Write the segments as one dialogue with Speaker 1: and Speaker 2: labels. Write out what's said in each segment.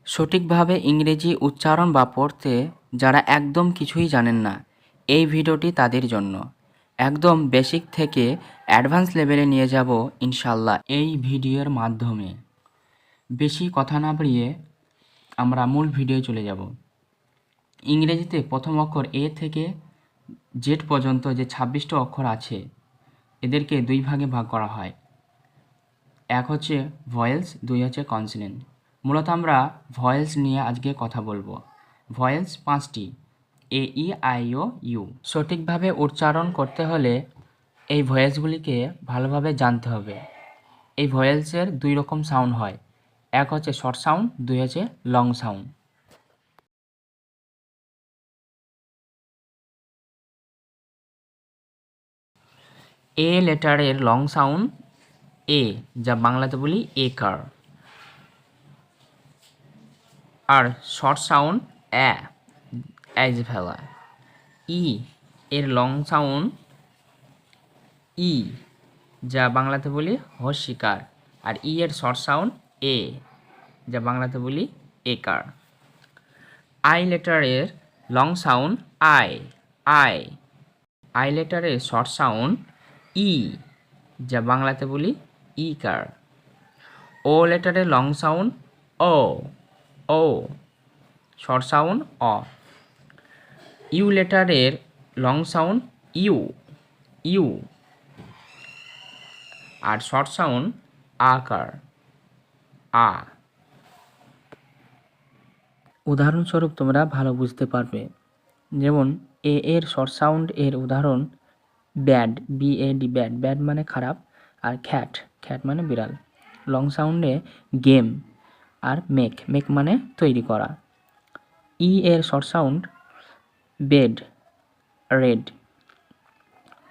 Speaker 1: সঠিকভাবে ইংরেজি উচ্চারণ বা পড়তে যারা একদম কিছুই জানেন না, এই ভিডিওটি তাদের জন্য। একদম বেসিক থেকে অ্যাডভান্স লেভেলে নিয়ে যাব ইনশাল্লাহ এই ভিডিওর মাধ্যমে। বেশি কথা না বাড়িয়ে আমরা মূল ভিডিও চলে যাব। ইংরেজিতে প্রথম অক্ষর এ থেকে জেড পর্যন্ত যে 26টা অক্ষর আছে, এদেরকে দুই ভাগে ভাগ করা হয়। এক হচ্ছে ভয়েলস, দুই হচ্ছে কনসোনেন্ট। মূলত আমরা ভয়েলস নিয়ে আজকে কথা বলবো। ভয়েলস 5টি: এ, ই, আই, ও, ইউ। সঠিকভাবে উচ্চারণ করতে হলে এই ভয়েলসগুলিকে ভালোভাবে জানতে হবে। এই ভয়েলসের দুই রকম সাউন্ড হয়, এক হচ্ছে শর্ট সাউন্ড, দুই হচ্ছে লং সাউন্ড। এ লেটারের লং সাউন্ড এ, যা বাংলাতে বলি একার। আর শর্ট সাউন্ড অ্যাজ ফেলা। ই এর লং সাউন্ড ই, যা বাংলাতে বলি হস্যিকার। আর ই এর শর্ট সাউন্ড এ, যা বাংলাতে বলি একার। আই লেটারের লং সাউন্ড আই। আই লেটারের শর্ট সাউন্ড ই, যা বাংলাতে বলি ইকার। ও লেটারের long sound O, short sound অ। ইউ লেটারের লং সাউন্ড ইউ, আর শর্ট সাউন্ড আকার, আ। উদাহরণস্বরূপ তোমরা ভালো বুঝতে পারবে। যেমন এ এর শর্ট সাউন্ড এর উদাহরণ ব্যাড, BAD, ব্যাড মানে খারাপ। আর খ্যাট মানে বিড়াল। লং সাউন্ডে গেম আর মেক মানে তৈরি করা। ই এর শর্ট সাউন্ড বেড, রেড।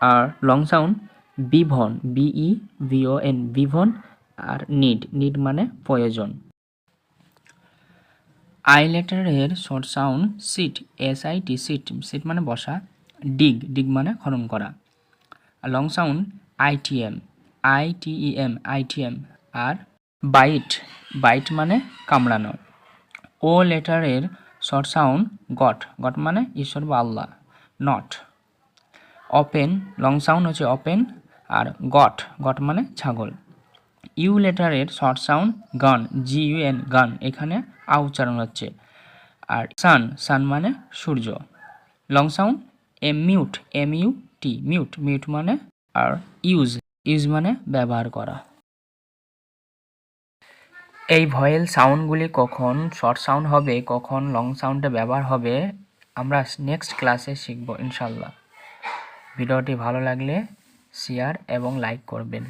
Speaker 1: আর লং সাউন্ড বিভন, BEVON, বিভন। আর নিড মানে প্রয়োজন। আই লেটারের short sound sit, SIT, sit মানে বসা। ডিগ মানে খনন করা। আর লং সাউন্ড ITM, আর বাইট মানে কামড়ানো। ও লেটারের শর্ট সাউন্ড গট মানে ঈশ্বর বা আল্লাহ, নট। ওপেন, লং সাউন্ড হচ্ছে ওপেন। আর গট মানে ছাগল। ইউ লেটারের শর্ট সাউন্ড GUN, গান, এখানে উচ্চারণ হচ্ছে। আর সান মানে সূর্য। লং সাউন্ড মিউট, মিউট মানে। আর ইউজ মানে ব্যবহার করা। এই ভয়েল সাউন্ডগুলি কখন শর্ট সাউন্ড হবে, কখন লং সাউন্ডে ব্যবহার হবে, আমরা নেক্সট ক্লাসে শিখব ইনশাল্লাহ। ভিডিওটি ভালো লাগলে শেয়ার এবং লাইক করবেন।